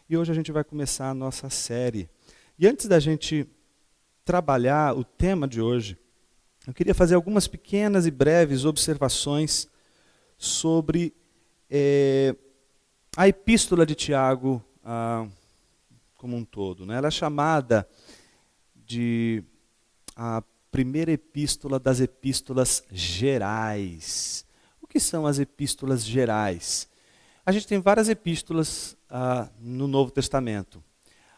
e hoje a gente vai começar a nossa série. E antes da gente trabalhar o tema de hoje, eu queria fazer algumas pequenas e breves observações sobre a epístola de Tiago como um todo, né? Ela é chamada de a primeira epístola das epístolas gerais. O que são as epístolas gerais? A gente tem várias epístolas no Novo Testamento.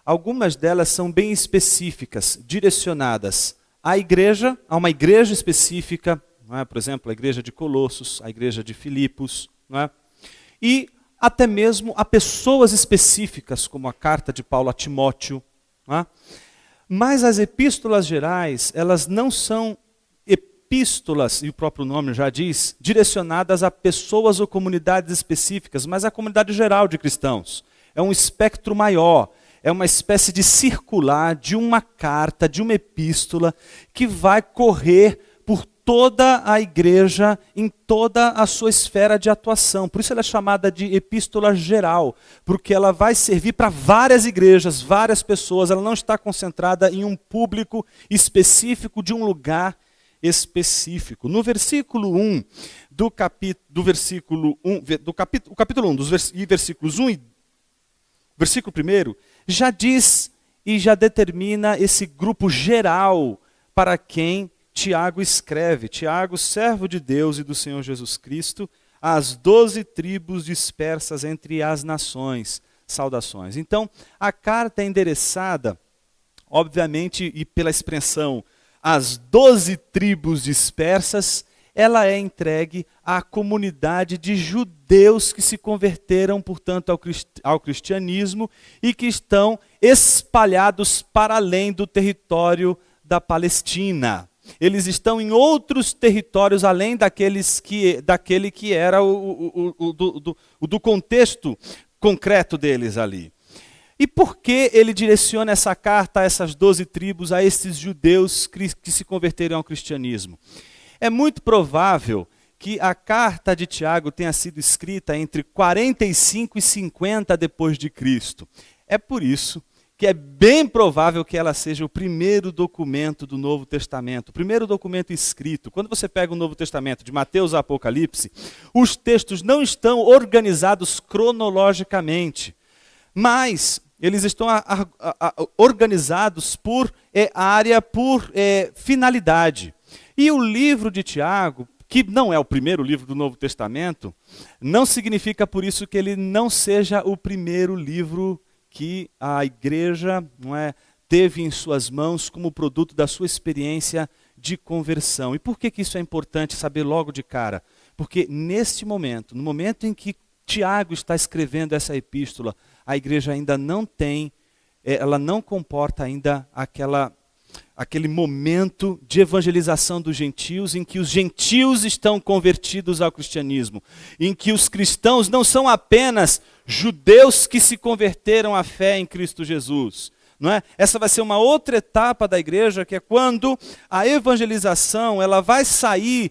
Algumas delas são bem específicas, direcionadas à igreja, a uma igreja específica, não é? Por exemplo, a igreja de Colossos, a igreja de Filipos, não é? E até mesmo a pessoas específicas, como a carta de Paulo a Timóteo, não é? Mas as epístolas gerais, elas não são epístolas, e o próprio nome já diz, direcionadas a pessoas ou comunidades específicas, mas à comunidade geral de cristãos. É um espectro maior, é uma espécie de circular de uma carta, de uma epístola, que vai correr por toda a igreja, em toda a sua esfera de atuação. Por isso ela é chamada de epístola geral, porque ela vai servir para várias igrejas, várias pessoas, ela não está concentrada em um público específico de um lugar específico. No versículo 1 do capítulo 1, dos versículos 1 e versículo 1, já diz e já determina esse grupo geral para quem Tiago escreve. Tiago, servo de Deus e do Senhor Jesus Cristo, às 12 tribos dispersas entre as nações. Saudações. Então, a carta é endereçada, obviamente, e pela expressão as 12 tribos dispersas, ela é entregue à comunidade de judeus que se converteram, portanto, ao cristianismo e que estão espalhados para além do território da Palestina. Eles estão em outros territórios além daquele que era do contexto concreto deles ali. E por que ele direciona essa carta a essas 12 tribos, a esses judeus que se converteram ao cristianismo? É muito provável que a carta de Tiago tenha sido escrita entre 45 e 50 depois de Cristo. É por isso que é bem provável que ela seja o primeiro documento do Novo Testamento, o primeiro documento escrito. Quando você pega o Novo Testamento, de Mateus a Apocalipse, os textos não estão organizados cronologicamente, mas eles estão organizados por área, por finalidade. E o livro de Tiago, que não é o primeiro livro do Novo Testamento, não significa por isso que ele não seja o primeiro livro que a igreja teve em suas mãos como produto da sua experiência de conversão. E por que isso é importante saber logo de cara? Porque neste momento, no momento em que Tiago está escrevendo essa epístola, a igreja ainda não tem, ela não comporta ainda aquele momento de evangelização dos gentios, em que os gentios estão convertidos ao cristianismo, em que os cristãos não são apenas judeus que se converteram à fé em Cristo Jesus. Não é? Essa vai ser uma outra etapa da igreja, que é quando a evangelização ela vai sair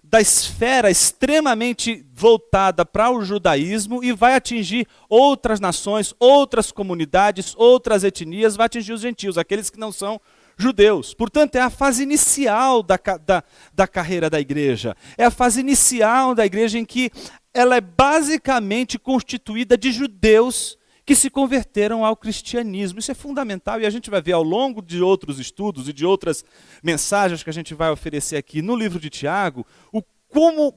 da esfera extremamente voltada para o judaísmo e vai atingir outras nações, outras comunidades, outras etnias, vai atingir os gentios, aqueles que não são judeus. Portanto, é a fase inicial da carreira da igreja. É a fase inicial da igreja em que ela é basicamente constituída de judeus que se converteram ao cristianismo. Isso é fundamental e a gente vai ver ao longo de outros estudos e de outras mensagens que a gente vai oferecer aqui no livro de Tiago,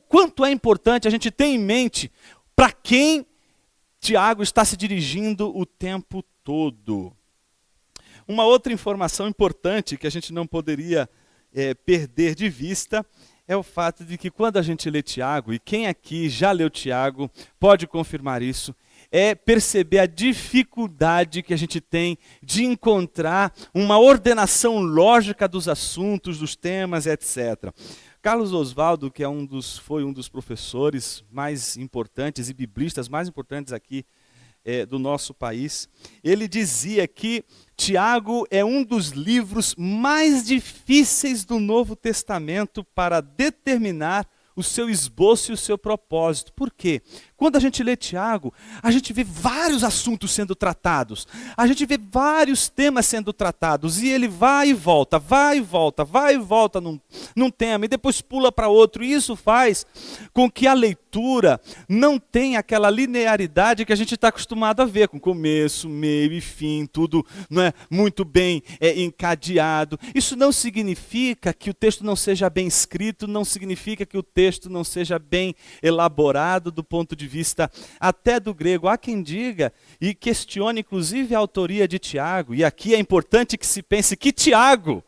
quanto é importante a gente ter em mente para quem Tiago está se dirigindo o tempo todo. Uma outra informação importante que a gente não poderia perder de vista é o fato de que quando a gente lê Tiago, e quem aqui já leu Tiago pode confirmar isso, é perceber a dificuldade que a gente tem de encontrar uma ordenação lógica dos assuntos, dos temas, etc. Carlos Oswaldo, que foi um dos professores mais importantes e biblistas mais importantes aqui do nosso país, ele dizia que Tiago é um dos livros mais difíceis do Novo Testamento para determinar o seu esboço e o seu propósito. Por quê? Quando a gente lê Tiago, a gente vê vários assuntos sendo tratados. A gente vê vários temas sendo tratados. E ele vai e volta, vai e volta, vai e volta num tema. E depois pula para outro. E isso faz com que a leitura não tenha aquela linearidade que a gente está acostumado a ver. Com começo, meio e fim, tudo não é, muito bem encadeado. Isso não significa que o texto não seja bem escrito, não significa que o texto não seja bem elaborado do ponto de vista até do grego. Há quem diga e questione inclusive a autoria de Tiago, e aqui é importante que se pense que Tiago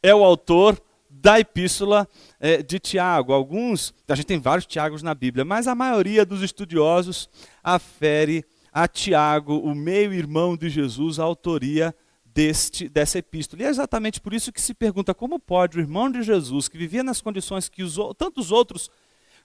é o autor da epístola de Tiago. A gente tem vários Tiagos na Bíblia, mas a maioria dos estudiosos afere a Tiago, o meio-irmão de Jesus, a autoria dessa epístola. E é exatamente por isso que se pergunta como pode o irmão de Jesus, que vivia nas condições que tantos outros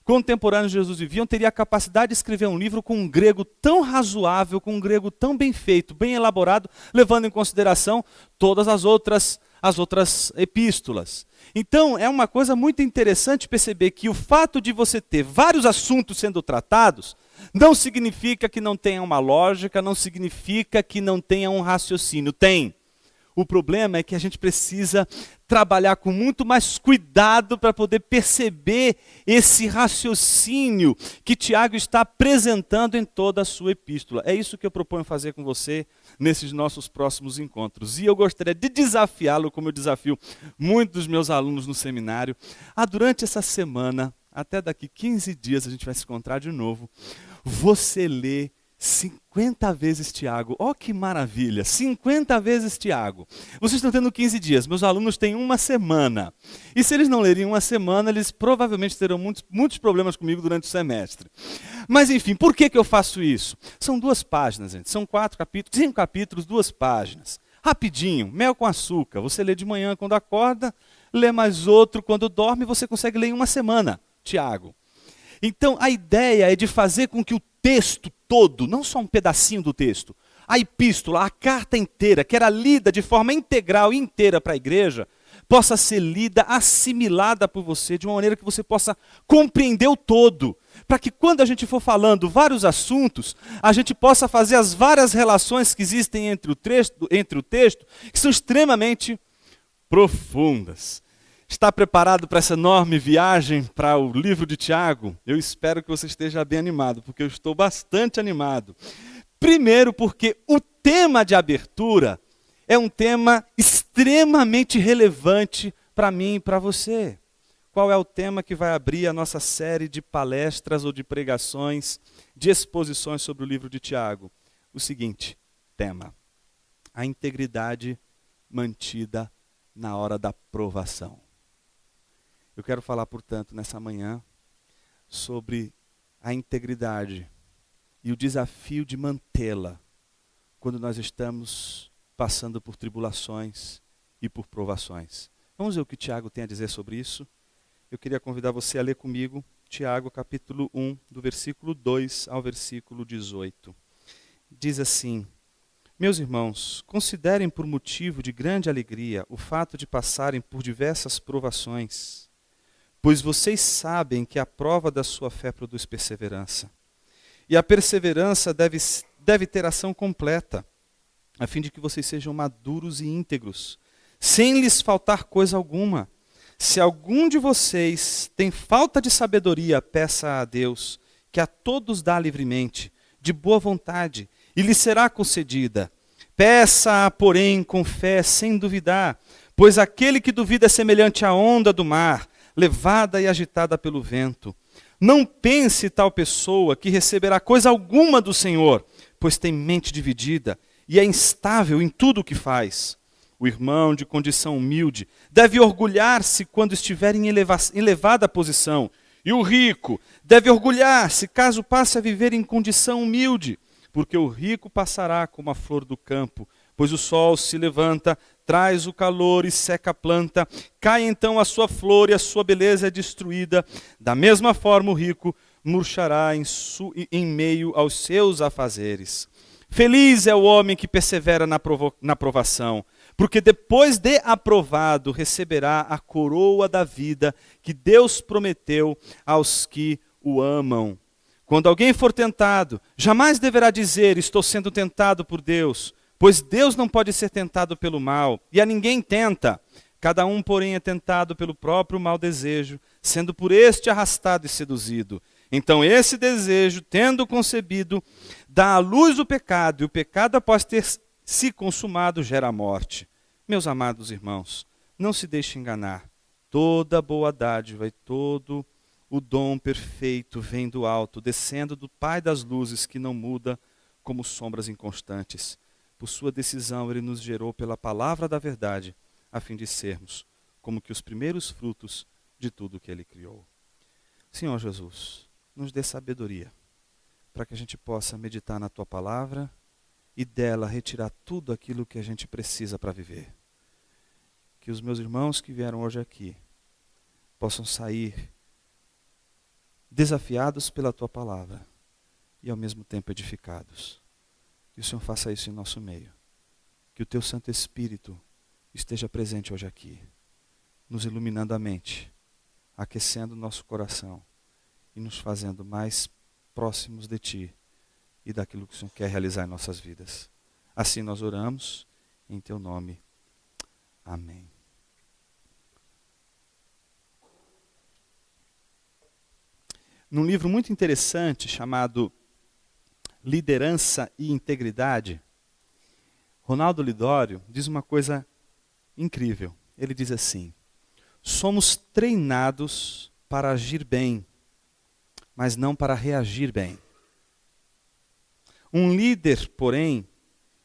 contemporâneos de Jesus viviam, teria a capacidade de escrever um livro com um grego tão razoável, com um grego tão bem feito, bem elaborado, levando em consideração todas as outras epístolas. Então, é uma coisa muito interessante perceber que o fato de você ter vários assuntos sendo tratados não significa que não tenha uma lógica, não significa que não tenha um raciocínio. Tem. O problema é que a gente precisa trabalhar com muito mais cuidado para poder perceber esse raciocínio que Tiago está apresentando em toda a sua epístola. É isso que eu proponho fazer com você nesses nossos próximos encontros. E eu gostaria de desafiá-lo, como eu desafio muitos dos meus alunos no seminário, a durante essa semana, até daqui 15 dias a gente vai se encontrar de novo, você lê 50 vezes Tiago. Ó, que maravilha! 50 vezes Tiago. Vocês estão tendo 15 dias. Meus alunos têm uma semana. E se eles não lerem uma semana, eles provavelmente terão muitos problemas comigo durante o semestre. Mas enfim, por que eu faço isso? São 2 páginas, gente. São 4 capítulos, 5 capítulos, 2 páginas. Rapidinho, mel com açúcar. Você lê de manhã quando acorda, lê mais outro quando dorme, você consegue ler em uma semana, Tiago. Então, a ideia é de fazer com que o texto todo, não só um pedacinho do texto, a epístola, a carta inteira, que era lida de forma integral e inteira para a igreja, possa ser lida, assimilada por você, de uma maneira que você possa compreender o todo. Para que quando a gente for falando vários assuntos, a gente possa fazer as várias relações que existem entre o texto, que são extremamente profundas. Está preparado para essa enorme viagem para o livro de Tiago? Eu espero que você esteja bem animado, porque eu estou bastante animado. Primeiro porque o tema de abertura é um tema extremamente relevante para mim e para você. Qual é o tema que vai abrir a nossa série de palestras ou de pregações, de exposições sobre o livro de Tiago? O seguinte tema: a integridade mantida na hora da provação. Eu quero falar, portanto, nessa manhã, sobre a integridade e o desafio de mantê-la quando nós estamos passando por tribulações e por provações. Vamos ver o que Tiago tem a dizer sobre isso? Eu queria convidar você a ler comigo Tiago, capítulo 1, do versículo 2 ao versículo 18. Diz assim: meus irmãos, considerem por motivo de grande alegria o fato de passarem por diversas provações, pois vocês sabem que a prova da sua fé produz perseverança. E a perseverança deve ter ação completa, a fim de que vocês sejam maduros e íntegros, sem lhes faltar coisa alguma. Se algum de vocês tem falta de sabedoria, peça a Deus, que a todos dá livremente, de boa vontade, e lhe será concedida. Peça-a, porém, com fé, sem duvidar, pois aquele que duvida é semelhante à onda do mar, levada e agitada pelo vento. Não pense tal pessoa que receberá coisa alguma do Senhor, pois tem mente dividida e é instável em tudo o que faz. O irmão de condição humilde deve orgulhar-se quando estiver em elevada posição, e o rico deve orgulhar-se caso passe a viver em condição humilde, porque o rico passará como a flor do campo, pois o sol se levanta, traz o calor e seca a planta, cai então a sua flor e a sua beleza é destruída. Da mesma forma o rico murchará em meio aos seus afazeres. Feliz é o homem que persevera na provação, porque depois de aprovado receberá a coroa da vida que Deus prometeu aos que o amam. Quando alguém for tentado, jamais deverá dizer, estou sendo tentado por Deus, pois Deus não pode ser tentado pelo mal, e a ninguém tenta. Cada um, porém, é tentado pelo próprio mau desejo, sendo por este arrastado e seduzido. Então esse desejo, tendo concebido, dá à luz o pecado, e o pecado, após ter se consumado, gera a morte. Meus amados irmãos, não se deixe enganar. Toda boa dádiva e todo o dom perfeito vem do alto, descendo do Pai das luzes, que não muda como sombras inconstantes. Por sua decisão, ele nos gerou pela palavra da verdade, a fim de sermos como que os primeiros frutos de tudo que ele criou. Senhor Jesus, nos dê sabedoria, para que a gente possa meditar na tua palavra e dela retirar tudo aquilo que a gente precisa para viver. Que os meus irmãos que vieram hoje aqui possam sair desafiados pela tua palavra e ao mesmo tempo edificados. Que o Senhor faça isso em nosso meio. Que o teu Santo Espírito esteja presente hoje aqui, nos iluminando a mente, aquecendo o nosso coração e nos fazendo mais próximos de ti e daquilo que o Senhor quer realizar em nossas vidas. Assim nós oramos em teu nome. Amém. Num livro muito interessante chamado Liderança e Integridade, Ronaldo Lidório diz uma coisa incrível. Ele diz assim: somos treinados para agir bem, mas não para reagir bem. Um líder, porém,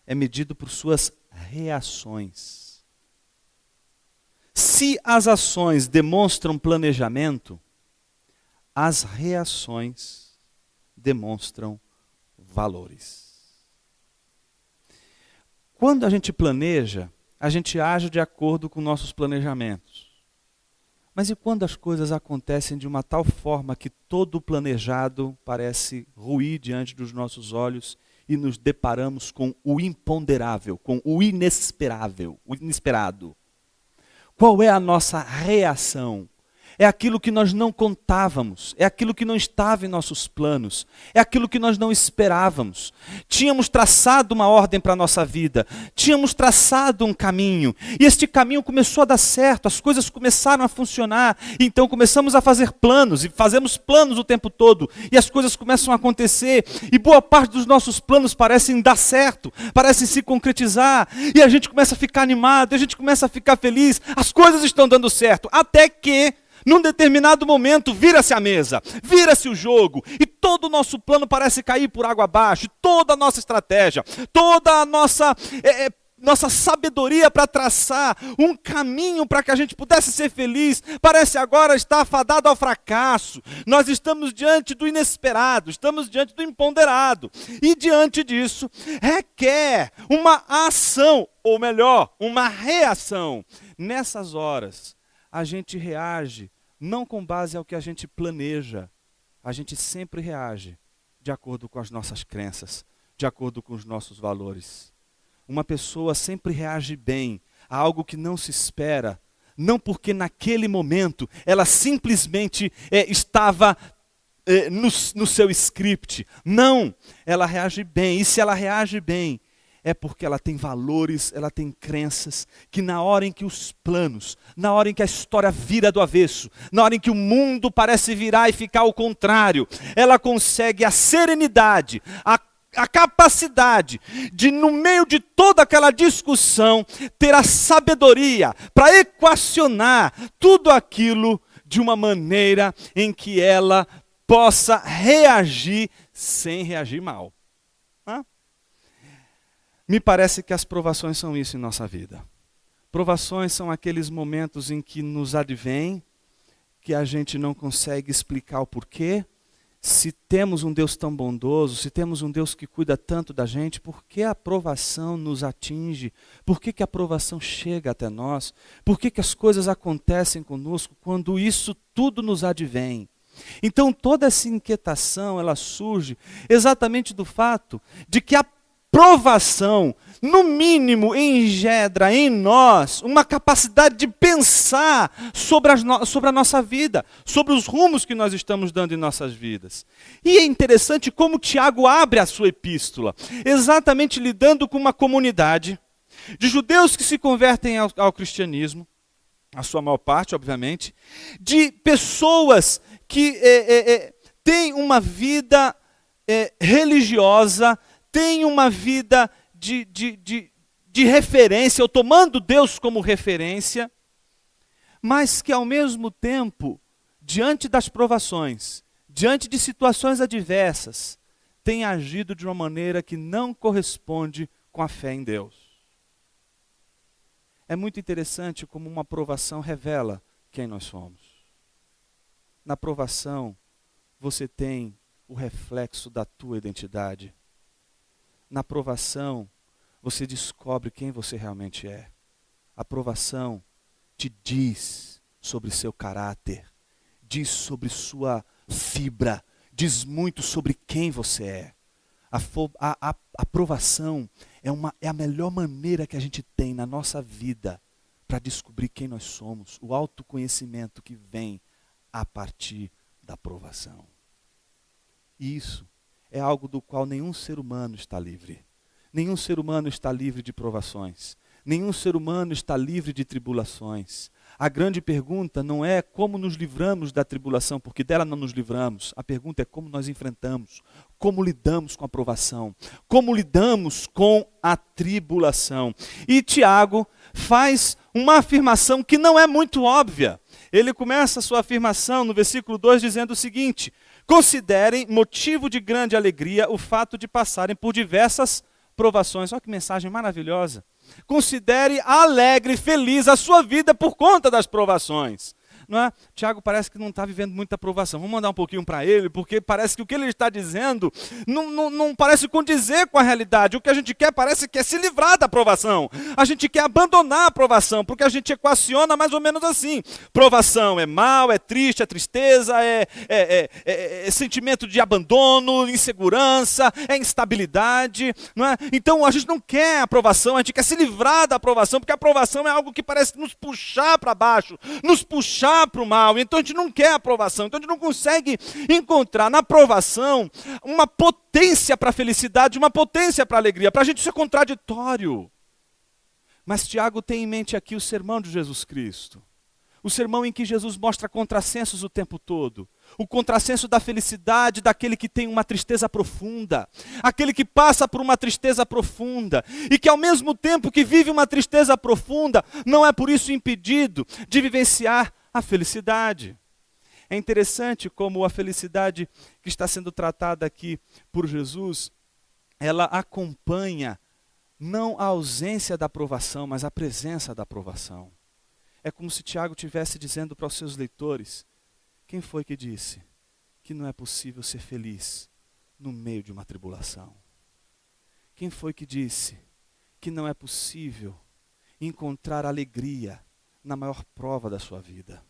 é medido por suas reações. Se as ações demonstram planejamento, as reações demonstram valores. Quando a gente planeja, a gente age de acordo com nossos planejamentos. Mas e quando as coisas acontecem de uma tal forma que todo o planejado parece ruir diante dos nossos olhos e nos deparamos com o imponderável, com o inesperável, o inesperado? Qual é a nossa reação? É aquilo que nós não contávamos, é aquilo que não estava em nossos planos, é aquilo que nós não esperávamos. Tínhamos traçado uma ordem para a nossa vida, tínhamos traçado um caminho, e este caminho começou a dar certo, as coisas começaram a funcionar, então começamos a fazer planos, e fazemos planos o tempo todo, e as coisas começam a acontecer, e boa parte dos nossos planos parecem dar certo, parecem se concretizar, e a gente começa a ficar animado, a gente começa a ficar feliz, as coisas estão dando certo, até que num determinado momento, vira-se a mesa, vira-se o jogo, e todo o nosso plano parece cair por água abaixo, toda a nossa estratégia, toda a nossa sabedoria para traçar um caminho para que a gente pudesse ser feliz, parece agora estar fadado ao fracasso. Nós estamos diante do inesperado, estamos diante do imponderado, e diante disso, requer uma ação, ou melhor, uma reação. Nessas horas, a gente reage não com base ao que a gente planeja, a gente sempre reage de acordo com as nossas crenças, de acordo com os nossos valores. Uma pessoa sempre reage bem a algo que não se espera, não porque naquele momento ela simplesmente estava no seu script. Não, ela reage bem, e se ela reage bem, é porque ela tem valores, ela tem crenças, que na hora em que os planos, na hora em que a história vira do avesso, na hora em que o mundo parece virar e ficar ao contrário, ela consegue a serenidade, a capacidade de, no meio de toda aquela discussão, ter a sabedoria para equacionar tudo aquilo de uma maneira em que ela possa reagir sem reagir mal. Me parece que as provações são isso em nossa vida. Provações são aqueles momentos em que nos advém, que a gente não consegue explicar o porquê. Se temos um Deus tão bondoso, se temos um Deus que cuida tanto da gente, por que a provação nos atinge? Por que a provação chega até nós? Por que as coisas acontecem conosco quando isso tudo nos advém? Então toda essa inquietação, ela surge exatamente do fato de que a provação, no mínimo, engendra em nós uma capacidade de pensar sobre a nossa vida, sobre os rumos que nós estamos dando em nossas vidas. E é interessante como Tiago abre a sua epístola, exatamente lidando com uma comunidade de judeus que se convertem ao cristianismo, a sua maior parte, obviamente, de pessoas que têm uma vida religiosa, têm uma vida de referência, ou tomando Deus como referência, mas que ao mesmo tempo, diante das provações, diante de situações adversas, têm agido de uma maneira que não corresponde com a fé em Deus. É muito interessante como uma provação revela quem nós somos. Na provação, você tem o reflexo da tua identidade. Na provação, você descobre quem você realmente é. A provação te diz sobre seu caráter, diz sobre sua fibra, diz muito sobre quem você é. A provação é a melhor maneira que a gente tem na nossa vida para descobrir quem nós somos, o autoconhecimento que vem a partir da provação. Isso é algo do qual nenhum ser humano está livre. Nenhum ser humano está livre de provações. Nenhum ser humano está livre de tribulações. A grande pergunta não é como nos livramos da tribulação, porque dela não nos livramos. A pergunta é como nós enfrentamos, como lidamos com a provação, como lidamos com a tribulação. E Tiago faz uma afirmação que não é muito óbvia. Ele começa a sua afirmação no versículo 2 dizendo o seguinte: considerem motivo de grande alegria o fato de passarem por diversas provações. Olha que mensagem maravilhosa. Considere alegre e feliz a sua vida por conta das provações. Não é? Tiago parece que não está vivendo muita provação. Vamos mandar um pouquinho para ele, porque parece que o que ele está dizendo não parece condizer com a realidade. O que a gente quer parece que é se livrar da provação. A gente quer abandonar a provação, porque a gente equaciona mais ou menos assim. Provação é mal, é triste, é tristeza, é sentimento de abandono, insegurança, é instabilidade. Não é? Então a gente não quer a provação, a gente quer se livrar da provação, porque a provação é algo que parece nos puxar para baixo, nos puxar para o mal. Então a gente não quer a aprovação, então a gente não consegue encontrar na aprovação uma potência para a felicidade, uma potência para a alegria. Para a gente isso é contraditório. Mas Tiago tem em mente aqui o sermão de Jesus Cristo. O sermão em que Jesus mostra contrassensos o tempo todo. O contrassenso da felicidade daquele que tem uma tristeza profunda. Aquele que passa por uma tristeza profunda. E que ao mesmo tempo que vive uma tristeza profunda, não é por isso impedido de vivenciar a felicidade. É interessante como a felicidade que está sendo tratada aqui por Jesus, ela acompanha não a ausência da aprovação, mas a presença da aprovação. É como se Tiago estivesse dizendo para os seus leitores: quem foi que disse que não é possível ser feliz no meio de uma tribulação? Quem foi que disse que não é possível encontrar alegria na maior prova da sua vida?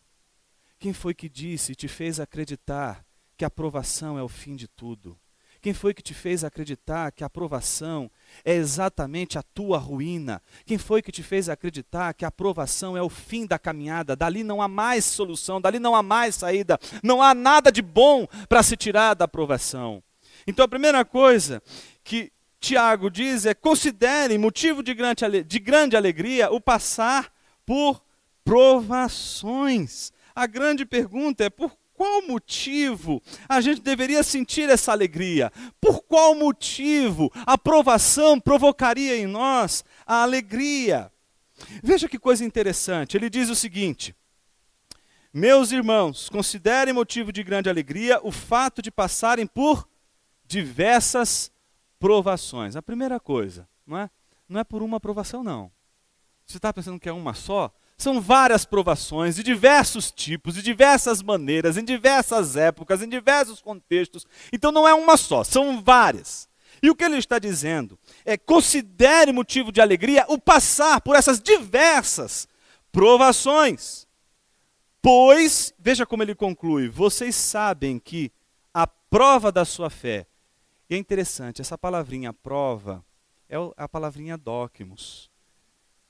Quem foi que disse e te fez acreditar que a provação é o fim de tudo? Quem foi que te fez acreditar que a provação é exatamente a tua ruína? Quem foi que te fez acreditar que a provação é o fim da caminhada? Dali não há mais solução, dali não há mais saída, não há nada de bom para se tirar da provação. Então a primeira coisa que Tiago diz é: considerem motivo de grande alegria o passar por provações. A grande pergunta é: por qual motivo a gente deveria sentir essa alegria? Por qual motivo a provação provocaria em nós a alegria? Veja que coisa interessante. Ele diz o seguinte: meus irmãos, considerem motivo de grande alegria o fato de passarem por diversas provações. A primeira coisa, não é por uma provação, não. Você está pensando que é uma só? São várias provações de diversos tipos, de diversas maneiras, em diversas épocas, em diversos contextos. Então não é uma só, são várias. E o que ele está dizendo é: considere motivo de alegria o passar por essas diversas provações. Pois, veja como ele conclui: vocês sabem que a prova da sua fé, e é interessante, essa palavrinha prova, a palavrinha dóquimos,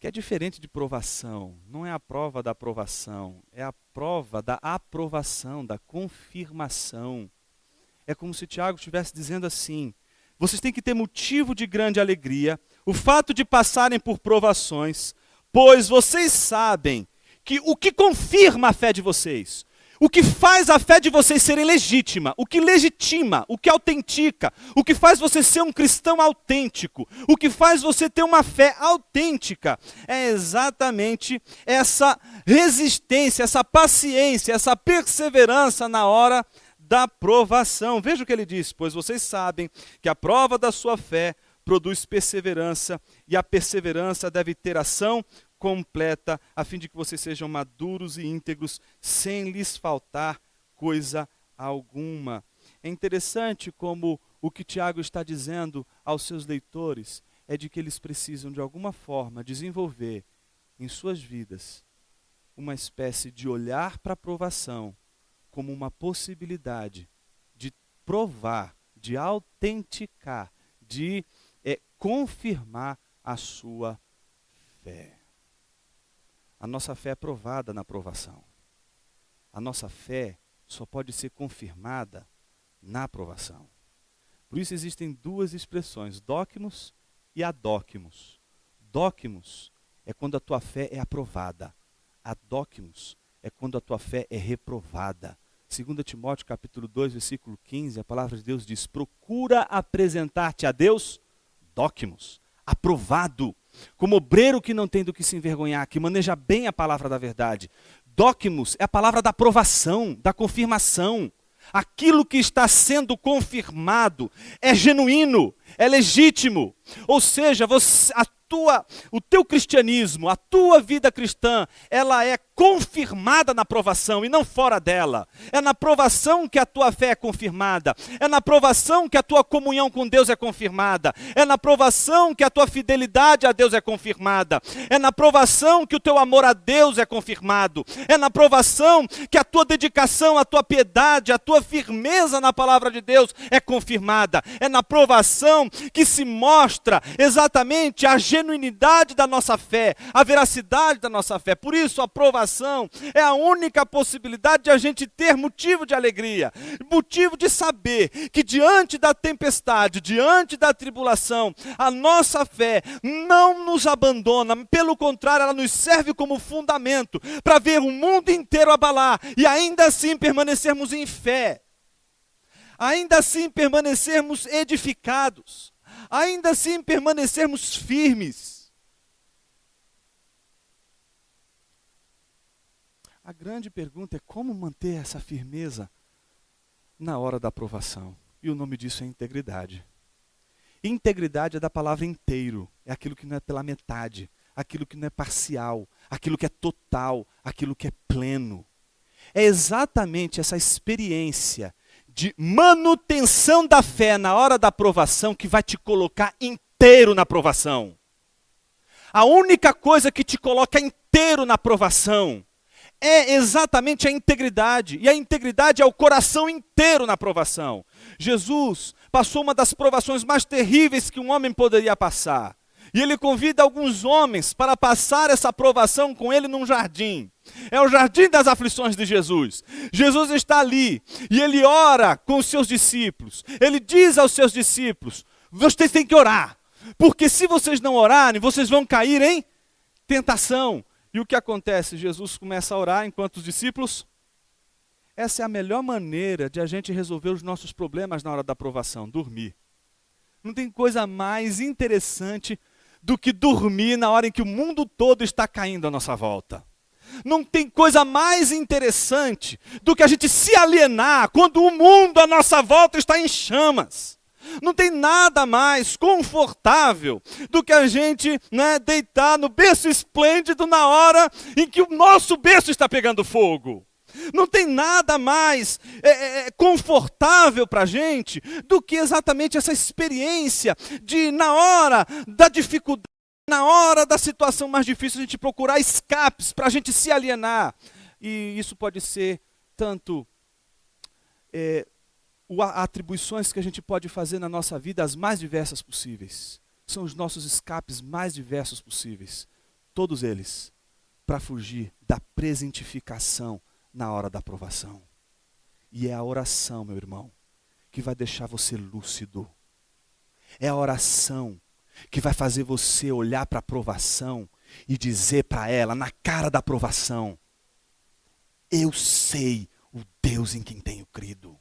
que é diferente de provação. Não é a prova da aprovação, é a prova da aprovação, da confirmação. É como se Tiago estivesse dizendo assim: vocês têm que ter motivo de grande alegria, o fato de passarem por provações, pois vocês sabem que o que confirma a fé de vocês, o que faz a fé de vocês serem legítima, o que legitima, o que autentica, o que faz você ser um cristão autêntico, o que faz você ter uma fé autêntica, é exatamente essa resistência, essa paciência, essa perseverança na hora da provação. Veja o que ele diz: pois vocês sabem que a prova da sua fé produz perseverança, e a perseverança deve ter ação completa, a fim de que vocês sejam maduros e íntegros, sem lhes faltar coisa alguma. É interessante como o que Tiago está dizendo aos seus leitores é de que eles precisam, de alguma forma, desenvolver em suas vidas uma espécie de olhar para a provação como uma possibilidade de provar, de autenticar, de confirmar a sua fé. A nossa fé é provada na provação. A nossa fé só pode ser confirmada na provação. Por isso existem duas expressões, dóquimos e adóquimos. Dóquimos é quando a tua fé é aprovada. Adóquimos é quando a tua fé é reprovada. 2 Timóteo capítulo 2, versículo 15, a palavra de Deus diz: procura apresentar-te a Deus dóquimos, aprovado, como obreiro que não tem do que se envergonhar, que maneja bem a palavra da verdade. Dóquimos é a palavra da aprovação, da confirmação. Aquilo que está sendo confirmado é genuíno, é legítimo. Ou seja, o teu cristianismo, a tua vida cristã, ela é confirmada na provação e não fora dela. É na provação que a tua fé é confirmada. É na provação que a tua comunhão com Deus é confirmada. É na provação que a tua fidelidade a Deus é confirmada. É na provação que o teu amor a Deus é confirmado. É na provação que a tua dedicação, a tua piedade, a tua firmeza na palavra de Deus é confirmada. É na provação que se mostra exatamente a genuinidade da nossa fé, a veracidade da nossa fé. Por isso, a provação é a única possibilidade de a gente ter motivo de alegria, motivo de saber que diante da tempestade, diante da tribulação, a nossa fé não nos abandona, pelo contrário, ela nos serve como fundamento para ver o mundo inteiro abalar e ainda assim permanecermos em fé, ainda assim permanecermos edificados, ainda assim permanecermos firmes. A grande pergunta é como manter essa firmeza na hora da provação. E o nome disso é integridade. Integridade é da palavra inteiro, é aquilo que não é pela metade, aquilo que não é parcial, aquilo que é total, aquilo que é pleno. É exatamente essa experiência de manutenção da fé na hora da provação que vai te colocar inteiro na provação. A única coisa que te coloca inteiro na provação é exatamente a integridade. E a integridade é o coração inteiro na provação. Jesus passou uma das provações mais terríveis que um homem poderia passar. E ele convida alguns homens para passar essa provação com ele num jardim. É o jardim das aflições de Jesus. Jesus está ali e ele ora com os seus discípulos. Ele diz aos seus discípulos: vocês têm que orar, porque se vocês não orarem, vocês vão cair em tentação. E o que acontece? Jesus começa a orar enquanto os discípulos... Essa é a melhor maneira de a gente resolver os nossos problemas na hora da provação, dormir. Não tem coisa mais interessante do que dormir na hora em que o mundo todo está caindo à nossa volta. Não tem coisa mais interessante do que a gente se alienar quando o mundo à nossa volta está em chamas. Não tem nada mais confortável do que a gente deitar no berço esplêndido na hora em que o nosso berço está pegando fogo. Não tem nada mais confortável para a gente do que exatamente essa experiência de, na hora da dificuldade, na hora da situação mais difícil, a gente procurar escapes para a gente se alienar. E isso pode ser tanto atribuições que a gente pode fazer na nossa vida, as mais diversas possíveis. são os nossos escapes mais diversos possíveis. Todos eles para fugir da presentificação na hora da provação. E é a oração, meu irmão, que vai deixar você lúcido. É a oração que vai fazer você olhar para a provação e dizer para ela, na cara da provação: eu sei o Deus em quem tenho crido.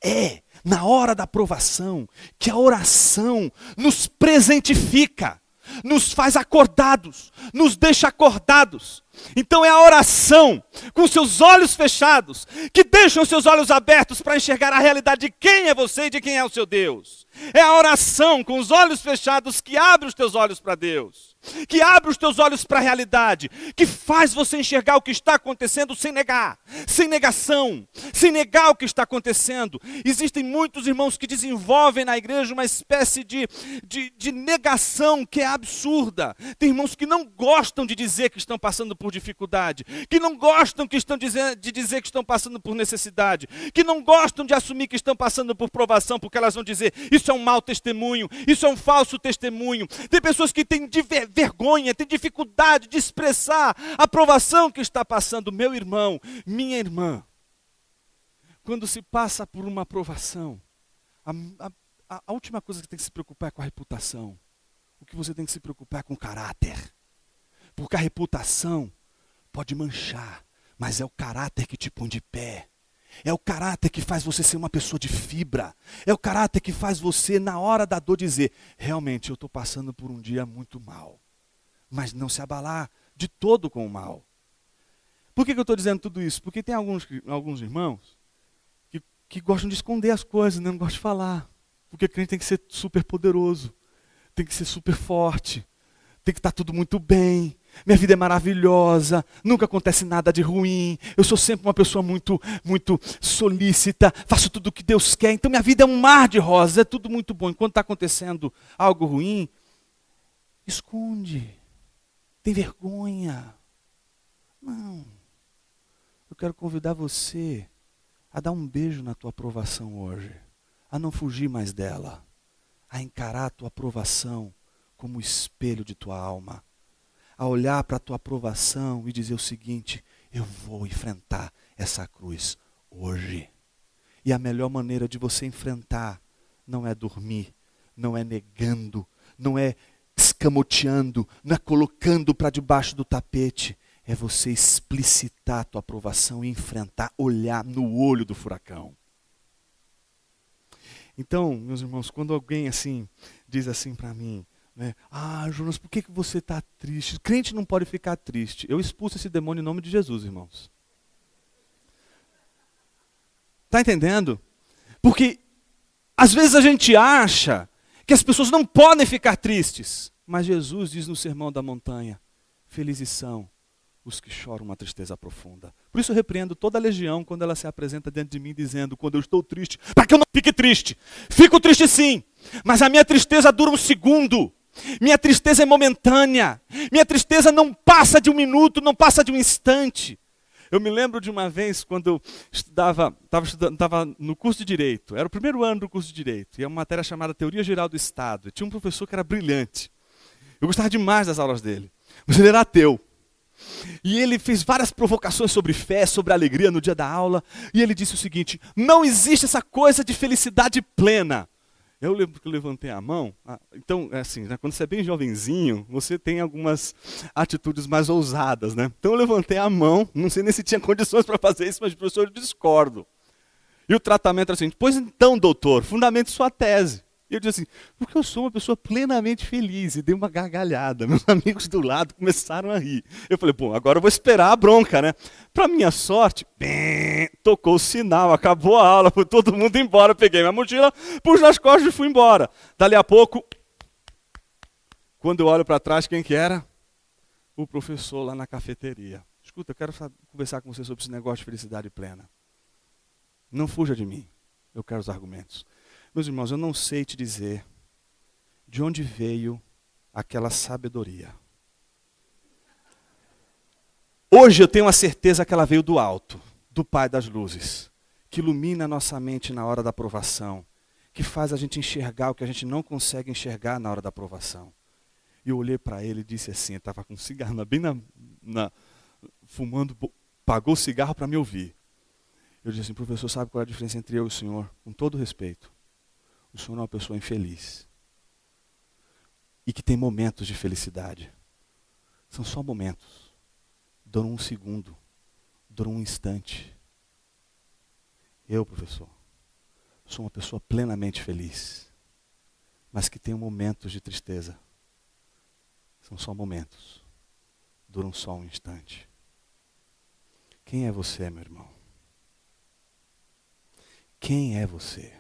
É na hora da provação que a oração nos presentifica, nos faz acordados, nos deixa acordados. Então é a oração com seus olhos fechados que deixam seus olhos abertos para enxergar a realidade de quem é você e de quem é o seu Deus. É a oração com os olhos fechados que abre os teus olhos para Deus, que abre os teus olhos para a realidade, que faz você enxergar o que está acontecendo sem negar, sem negação, sem negar o que está acontecendo. Existem muitos irmãos que desenvolvem na igreja uma espécie de negação que é absurda. Tem irmãos que não gostam de dizer que estão passando por dificuldade, que não gostam de dizer que estão passando por necessidade, que não gostam de assumir que estão passando por provação, porque elas vão dizer: isso é um mau testemunho, isso é um falso testemunho. Tem pessoas que têm vergonha, têm dificuldade de expressar a provação que está passando. Meu irmão, minha irmã, quando se passa por uma provação, a última coisa que tem que se preocupar é com a reputação. O que você tem que se preocupar é com o caráter. Porque a reputação pode manchar, mas é o caráter que te põe de pé. É o caráter que faz você ser uma pessoa de fibra. É o caráter que faz você, na hora da dor, dizer: realmente eu estou passando por um dia muito mal. Mas não se abalar de todo com o mal. Por que eu estou dizendo tudo isso? Porque tem alguns irmãos que gostam de esconder as coisas, não gostam de falar. Porque crente tem que ser super poderoso, tem que ser super forte, tem que estar tudo muito bem. Minha vida é maravilhosa, nunca acontece nada de ruim, eu sou sempre uma pessoa muito solícita, faço tudo o que Deus quer, então minha vida é um mar de rosas, é tudo muito bom. Enquanto está acontecendo algo ruim, esconde, tem vergonha. Não, eu quero convidar você a dar um beijo na tua aprovação hoje, a não fugir mais dela, a encarar a tua aprovação como o espelho de tua alma, a olhar para a tua aprovação e dizer o seguinte: eu vou enfrentar essa cruz hoje. E a melhor maneira de você enfrentar não é dormir, não é negando, não é escamoteando, não é colocando para debaixo do tapete. É você explicitar a tua aprovação e enfrentar, olhar no olho do furacão. Então, meus irmãos, quando alguém assim diz assim para mim, Jonas, por que você está triste? Crente não pode ficar triste. Eu expulso esse demônio em nome de Jesus, irmãos. Está entendendo? Porque às vezes a gente acha que as pessoas não podem ficar tristes. Mas Jesus diz no Sermão da Montanha: felizes são os que choram uma tristeza profunda. Por isso eu repreendo toda a legião quando ela se apresenta diante de mim dizendo: quando eu estou triste, para que eu não fique triste. Fico triste sim, mas a minha tristeza dura um segundo. Minha tristeza é momentânea. Minha tristeza não passa de um minuto, não passa de um instante. Eu me lembro de uma vez quando eu estava no curso de Direito. Era o primeiro ano do curso de Direito. E é uma matéria chamada Teoria Geral do Estado. E tinha um professor que era brilhante. Eu gostava demais das aulas dele. Mas ele era ateu. E ele fez várias provocações sobre fé, sobre alegria no dia da aula. E ele disse o seguinte: não existe essa coisa de felicidade plena. Eu levantei a mão. Então, é assim, né, quando você é bem jovenzinho, você tem algumas atitudes mais ousadas, né? Então eu levantei a mão, não sei nem se tinha condições para fazer isso, mas professor, eu discordo. E o tratamento era assim: pois então, doutor, fundamente sua tese. E eu disse assim: porque eu sou uma pessoa plenamente feliz. E dei uma gargalhada. Meus amigos do lado começaram a rir. Eu falei: bom, agora eu vou esperar a bronca, né? Para minha sorte, tocou o sinal, acabou a aula, foi todo mundo embora. Peguei minha mochila, pus nas costas e fui embora. Dali a pouco, quando eu olho para trás, quem que era? O professor lá na cafeteria. Escuta, eu quero conversar com você sobre esse negócio de felicidade plena. Não fuja de mim, eu quero os argumentos. Meus irmãos, eu não sei te dizer de onde veio aquela sabedoria. Hoje eu tenho a certeza que ela veio do alto, do Pai das luzes, que ilumina a nossa mente na hora da provação, que faz a gente enxergar o que a gente não consegue enxergar na hora da provação. E eu olhei para ele e disse assim, ele estava com um cigarro bem fumando, pagou o cigarro para me ouvir. Eu disse assim, professor, sabe qual é a diferença entre eu e o senhor? Com todo respeito, o senhor é uma pessoa infeliz. E que tem momentos de felicidade. São só momentos. Duram um segundo. Duram um instante. Eu, professor, sou uma pessoa plenamente feliz. Mas que tem momentos de tristeza. São só momentos. Duram só um instante. Quem é você, meu irmão? Quem é você?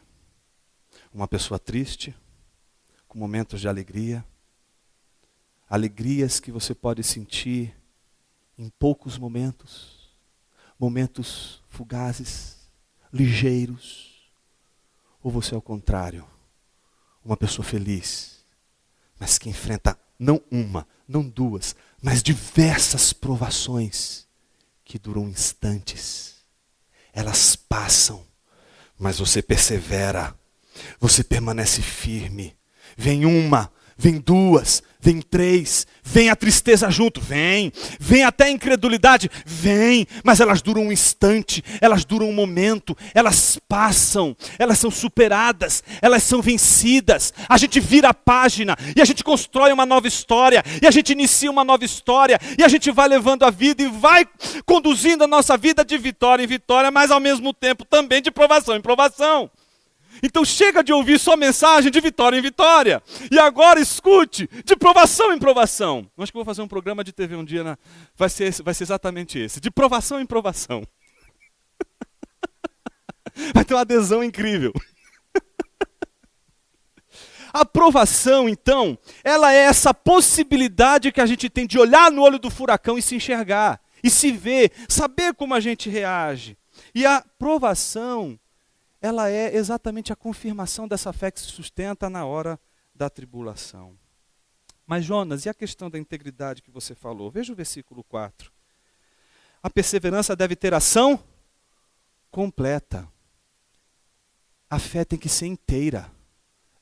Uma pessoa triste, com momentos de alegria, alegrias que você pode sentir em poucos momentos, momentos fugazes, ligeiros, ou você é o contrário, uma pessoa feliz, mas que enfrenta não uma, não duas, mas diversas provações que duram instantes. Elas passam, mas você persevera, você permanece firme. Vem uma, vem duas, vem três, vem a tristeza junto, vem até a incredulidade, vem, mas elas duram um instante, elas duram um momento, elas passam, elas são superadas, elas são vencidas, a gente vira a página, e a gente constrói uma nova história, e a gente inicia uma nova história, e a gente vai levando a vida, e vai conduzindo a nossa vida de vitória em vitória, mas ao mesmo tempo também de provação em provação. Então chega de ouvir só mensagem de vitória em vitória. E agora escute de provação em provação. Acho que eu vou fazer um programa de TV um dia, vai ser exatamente esse. De provação em provação. Vai ter uma adesão incrível. A provação, então, ela é essa possibilidade que a gente tem de olhar no olho do furacão e se enxergar. E se ver, saber como a gente reage. E a provação, ela é exatamente a confirmação dessa fé que se sustenta na hora da tribulação. Mas Jonas, e a questão da integridade que você falou? Veja o versículo 4. A perseverança deve ter ação completa. A fé tem que ser inteira.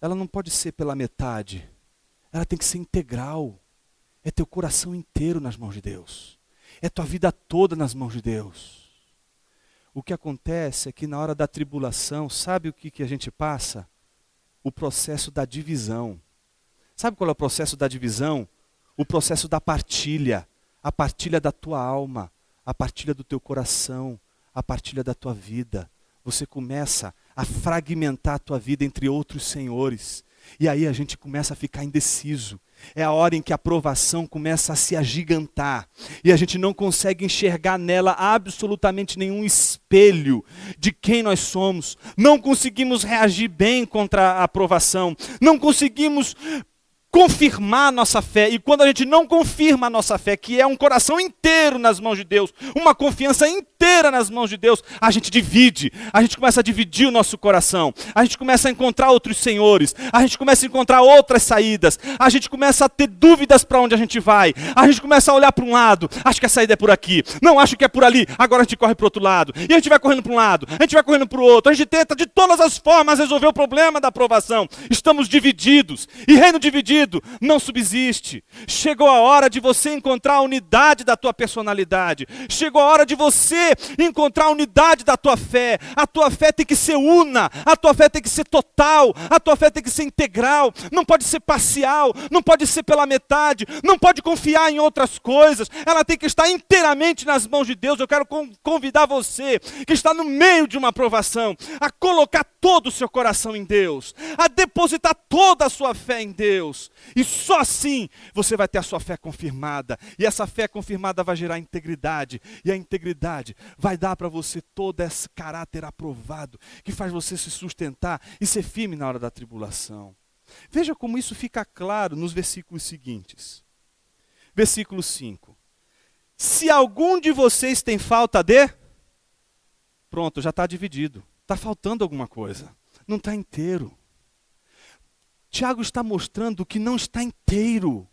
Ela não pode ser pela metade. Ela tem que ser integral. É teu coração inteiro nas mãos de Deus. É tua vida toda nas mãos de Deus. O que acontece é que na hora da tribulação, sabe o que a gente passa? O processo da divisão. Sabe qual é o processo da divisão? O processo da partilha. A partilha da tua alma, a partilha do teu coração, a partilha da tua vida. Você começa a fragmentar a tua vida entre outros senhores. E aí a gente começa a ficar indeciso. É a hora em que a provação começa a se agigantar. E a gente não consegue enxergar nela absolutamente nenhum espelho de quem nós somos. Não conseguimos reagir bem contra a provação. Não conseguimos confirmar a nossa fé. E quando a gente não confirma a nossa fé, que é um coração inteiro nas mãos de Deus, uma confiança inteira nas mãos de Deus, a gente divide, a gente começa a dividir o nosso coração, a gente começa a encontrar outros senhores, a gente começa a encontrar outras saídas, a gente começa a ter dúvidas para onde a gente vai, a gente começa a olhar para um lado, acho que a saída é por aqui, não, acho que é por ali, agora a gente corre para o outro lado, e a gente vai correndo para um lado, a gente vai correndo para o outro, a gente tenta de todas as formas resolver o problema da aprovação. Estamos divididos, e reino dividido não subsiste. Chegou a hora de você encontrar a unidade da tua personalidade. Chegou a hora de você encontrar a unidade da tua fé. A tua fé tem que ser una, a tua fé tem que ser total, a tua fé tem que ser integral, não pode ser parcial, não pode ser pela metade, não pode confiar em outras coisas, ela tem que estar inteiramente nas mãos de Deus. Eu quero convidar você que está no meio de uma aprovação a colocar todo o seu coração em Deus, a depositar toda a sua fé em Deus. E só assim você vai ter a sua fé confirmada. E essa fé confirmada vai gerar integridade. E a integridade vai dar para você todo esse caráter aprovado, que faz você se sustentar e ser firme na hora da tribulação. Veja como isso fica claro nos versículos seguintes. Versículo 5. Se algum de vocês tem falta de... Pronto, já está dividido. Está faltando alguma coisa. Não está inteiro. Tiago está mostrando que não está inteiro.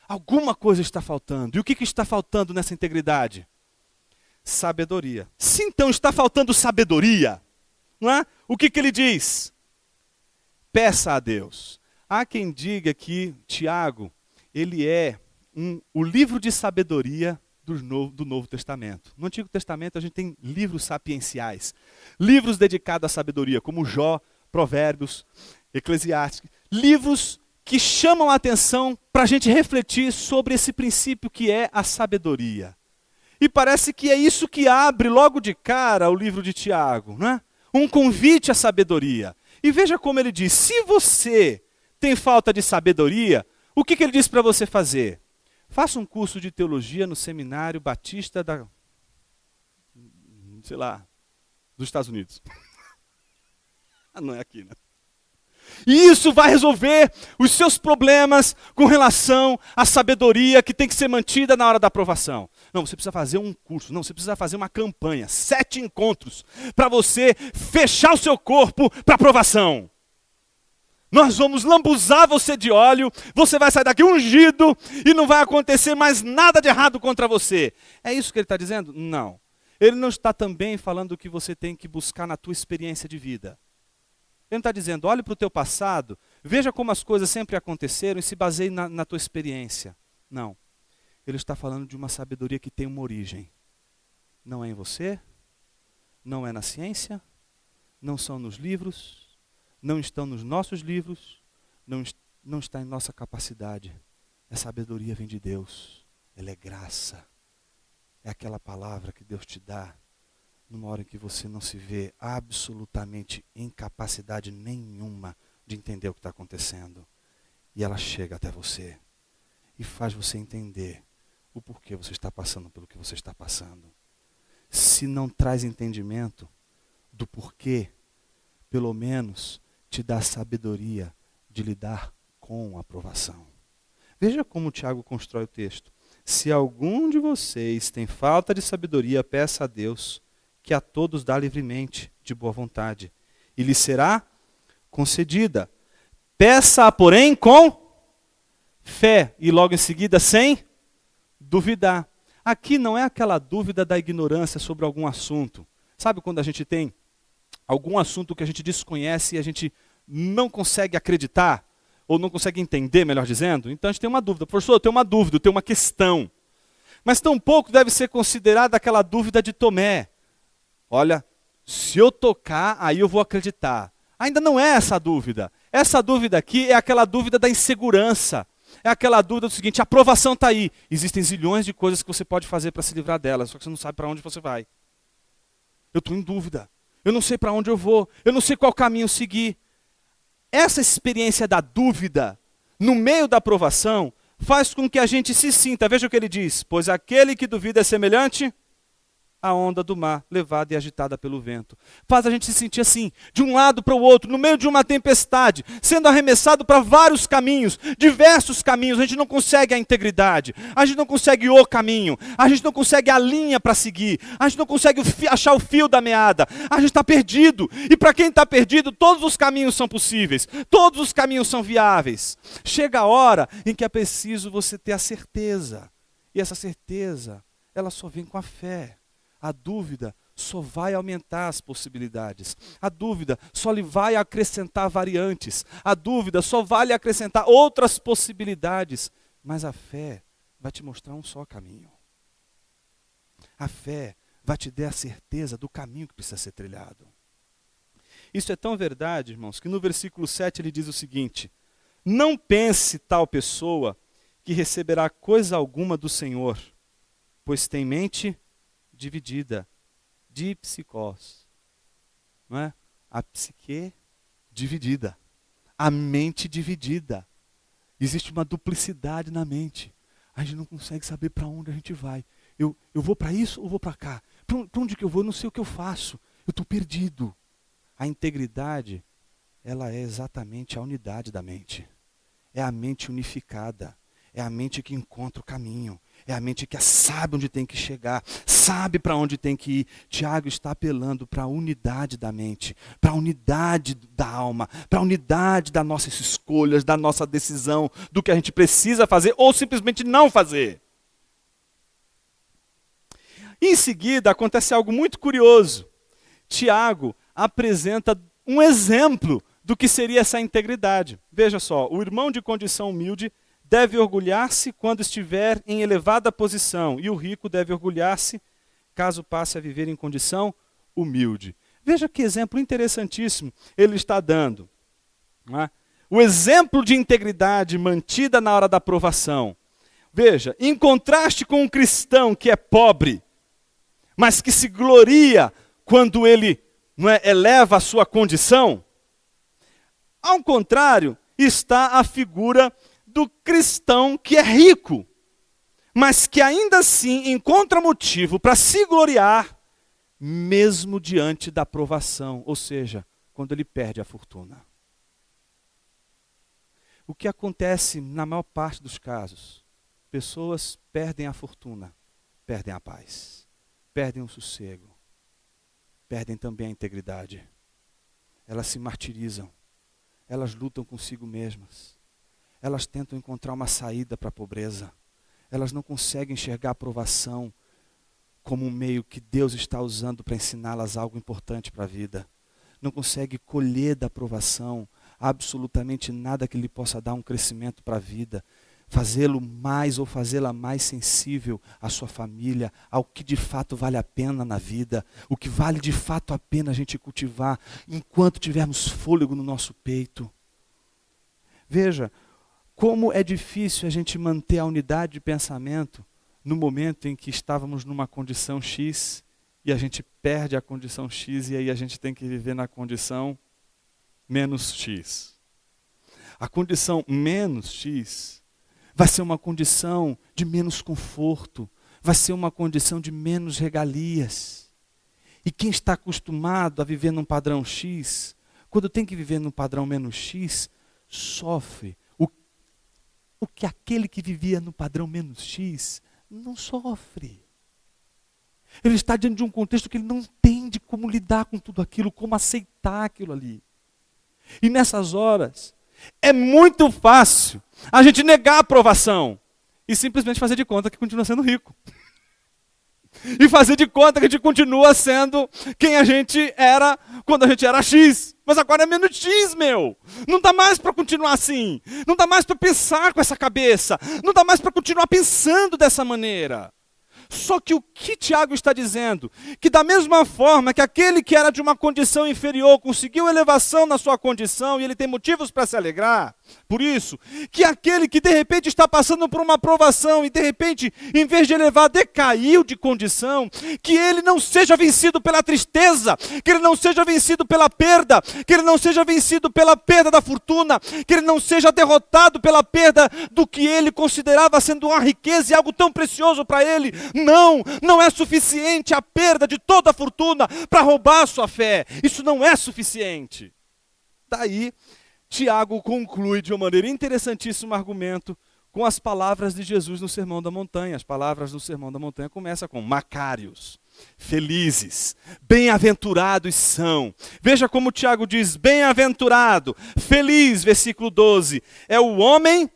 Alguma coisa está faltando. E o que está faltando nessa integridade? Sabedoria. Se então está faltando sabedoria, não é? O que ele diz? peça a Deus. Há quem diga que Tiago, ele é o livro de sabedoria do Novo Testamento. No Antigo Testamento a gente tem livros sapienciais, livros dedicados à sabedoria, como Jó, Provérbios, Eclesiastes, livros que chamam a atenção para a gente refletir sobre esse princípio que é a sabedoria. E parece que é isso que abre logo de cara o livro de Tiago, não é? Um convite à sabedoria. E veja como ele diz, se você tem falta de sabedoria, o que ele diz para você fazer? Faça um curso de teologia no Seminário Batista dos Estados Unidos. Não é aqui, né? E isso vai resolver os seus problemas com relação à sabedoria que tem que ser mantida na hora da aprovação. Não, você precisa fazer um curso, não, você precisa fazer uma campanha, 7 encontros, para você fechar o seu corpo para aprovação. Nós vamos lambuzar você de óleo, você vai sair daqui ungido e não vai acontecer mais nada de errado contra você. É isso que ele está dizendo? Não. Ele não está também falando que você tem que buscar na tua experiência de vida. Ele não está dizendo, olhe para o teu passado, veja como as coisas sempre aconteceram e se baseie na tua experiência. Não. Ele está falando de uma sabedoria que tem uma origem. Não é em você, não é na ciência, não são nos livros, não estão nos nossos livros, não está em nossa capacidade. A sabedoria vem de Deus, ela é graça. É aquela palavra que Deus te dá numa hora em que você não se vê absolutamente em capacidade nenhuma de entender o que está acontecendo. E ela chega até você e faz você entender o porquê você está passando pelo que você está passando. Se não traz entendimento do porquê, pelo menos te dá sabedoria de lidar com a aprovação. Veja como o Tiago constrói o texto. Se algum de vocês tem falta de sabedoria, peça a Deus, que a todos dá livremente, de boa vontade, e lhe será concedida. Peça, porém, com fé, e logo em seguida sem duvidar. Aqui não é aquela dúvida da ignorância sobre algum assunto. Sabe quando a gente tem algum assunto que a gente desconhece e a gente não consegue acreditar, ou não consegue entender, melhor dizendo? Então a gente tem uma dúvida. Professor, eu tenho uma dúvida, eu tenho uma questão. Mas tampouco deve ser considerada aquela dúvida de Tomé. Olha, se eu tocar, aí eu vou acreditar. Ainda não é essa a dúvida. Essa dúvida aqui é aquela dúvida da insegurança. É aquela dúvida do seguinte, a aprovação está aí. Existem zilhões de coisas que você pode fazer para se livrar dela, só que você não sabe para onde você vai. Eu estou em dúvida. Eu não sei para onde eu vou. Eu não sei qual caminho seguir. Essa experiência da dúvida, no meio da aprovação, faz com que a gente se sinta, veja o que ele diz, pois aquele que duvida é semelhante à onda do mar, levada e agitada pelo vento. Faz a gente se sentir assim, de um lado para o outro, no meio de uma tempestade, sendo arremessado para vários caminhos, diversos caminhos. A gente não consegue a integridade, a gente não consegue o caminho, a gente não consegue a linha para seguir, a gente não consegue achar o fio da meada, a gente está perdido. E para quem está perdido, todos os caminhos são possíveis, todos os caminhos são viáveis. Chega a hora em que é preciso você ter a certeza, e essa certeza, ela só vem com a fé. A dúvida só vai aumentar as possibilidades. A dúvida só lhe vai acrescentar variantes. A dúvida só vai lhe acrescentar outras possibilidades. Mas a fé vai te mostrar um só caminho. A fé vai te dar a certeza do caminho que precisa ser trilhado. Isso é tão verdade, irmãos, que no versículo 7 ele diz o seguinte: não pense tal pessoa que receberá coisa alguma do Senhor, pois tem mente dividida, dipsikos, não é? A psique dividida, a mente dividida. Existe uma duplicidade na mente. A gente não consegue saber para onde a gente vai. Eu vou para isso ou vou para cá? Para onde que eu vou? Eu não sei o que eu faço. Eu estou perdido. A integridade, ela é exatamente a unidade da mente. É a mente unificada. É a mente que encontra o caminho. É a mente que sabe onde tem que chegar, sabe para onde tem que ir. Tiago está apelando para a unidade da mente, para a unidade da alma, para a unidade das nossas escolhas, da nossa decisão, do que a gente precisa fazer ou simplesmente não fazer. Em seguida, acontece algo muito curioso. Tiago apresenta um exemplo do que seria essa integridade. Veja só, o irmão de condição humilde deve orgulhar-se quando estiver em elevada posição, e o rico deve orgulhar-se caso passe a viver em condição humilde. Veja que exemplo interessantíssimo ele está dando. Não é? O exemplo de integridade mantida na hora da provação. Veja, em contraste com um cristão que é pobre, mas que se gloria quando ele eleva a sua condição, ao contrário, está a figura do cristão que é rico, mas que ainda assim encontra motivo para se gloriar, mesmo diante da provação, ou seja, quando ele perde a fortuna. O que acontece na maior parte dos casos? Pessoas perdem a fortuna, perdem a paz, perdem o sossego, perdem também a integridade. Elas se martirizam, elas lutam consigo mesmas, elas tentam encontrar uma saída para a pobreza, elas não conseguem enxergar a provação como um meio que Deus está usando para ensiná-las algo importante para a vida. Não conseguem colher da provação absolutamente nada que lhe possa dar um crescimento para a vida, fazê-lo mais ou fazê-la mais sensível à sua família, ao que de fato vale a pena na vida, o que vale de fato a pena a gente cultivar enquanto tivermos fôlego no nosso peito. Veja, como é difícil a gente manter a unidade de pensamento no momento em que estávamos numa condição X e a gente perde a condição X e aí a gente tem que viver na condição menos X. A condição menos X vai ser uma condição de menos conforto, vai ser uma condição de menos regalias. E quem está acostumado a viver num padrão X, quando tem que viver num padrão menos X, sofre. O que aquele que vivia no padrão menos X não sofre. Ele está diante de um contexto que ele não entende como lidar com tudo aquilo, como aceitar aquilo ali. E nessas horas, é muito fácil a gente negar a aprovação e simplesmente fazer de conta que continua sendo rico. E fazer de conta que a gente continua sendo quem a gente era quando a gente era X. Mas agora é menos X, meu. Não dá mais para continuar assim. Não dá mais para pensar com essa cabeça. Não dá mais para continuar pensando dessa maneira. Só que o que Tiago está dizendo? Que da mesma forma que aquele que era de uma condição inferior conseguiu elevação na sua condição e ele tem motivos para se alegrar, por isso, que aquele que de repente está passando por uma provação e de repente, em vez de elevar, decaiu de condição, que ele não seja vencido pela tristeza, que ele não seja vencido pela perda, que ele não seja vencido pela perda da fortuna, que ele não seja derrotado pela perda do que ele considerava sendo uma riqueza e algo tão precioso para ele. Não é suficiente a perda de toda a fortuna para roubar a sua fé. Isso não é suficiente. Daí, Tiago conclui de uma maneira interessantíssima o argumento com as palavras de Jesus no Sermão da Montanha. As palavras do Sermão da Montanha começam com Macários, felizes, bem-aventurados são. Veja como Tiago diz, bem-aventurado, feliz, versículo 12, é o homem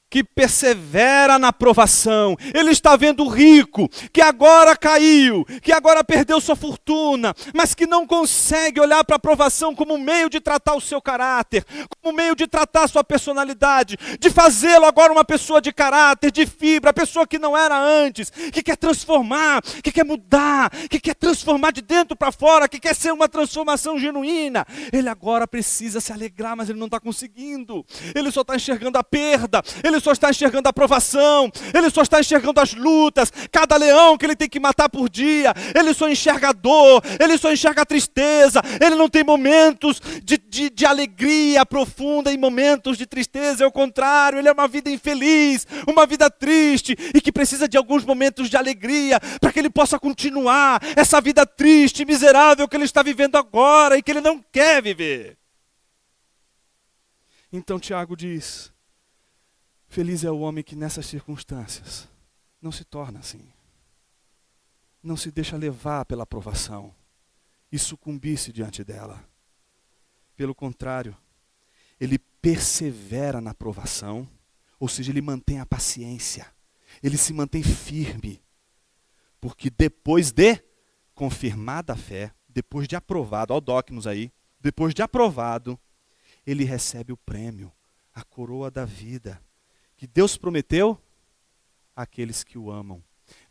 que persevera na provação. Ele está vendo o rico, que agora caiu, que agora perdeu sua fortuna, mas que não consegue olhar para a provação como um meio de tratar o seu caráter, como um meio de tratar a sua personalidade, de fazê-lo agora uma pessoa de caráter, de fibra, a pessoa que não era antes, que quer transformar, que quer mudar, que quer transformar de dentro para fora, que quer ser uma transformação genuína. Ele agora precisa se alegrar, mas ele não está conseguindo. Ele só está enxergando a perda, ele só está enxergando a provação, ele só está enxergando as lutas, cada leão que ele tem que matar por dia, ele só enxerga a dor, ele só enxerga a tristeza, ele não tem momentos de alegria profunda e momentos de tristeza, é o contrário, ele é uma vida infeliz, uma vida triste e que precisa de alguns momentos de alegria para que ele possa continuar essa vida triste e miserável que ele está vivendo agora e que ele não quer viver. Então Tiago diz, feliz é o homem que nessas circunstâncias não se torna assim. Não se deixa levar pela provação e sucumbir-se diante dela. Pelo contrário, ele persevera na provação, ou seja, ele mantém a paciência, ele se mantém firme, porque depois de confirmada a fé, depois de aprovado, ó Docnos aí, depois de aprovado, ele recebe o prêmio, a coroa da vida, que Deus prometeu àqueles que o amam.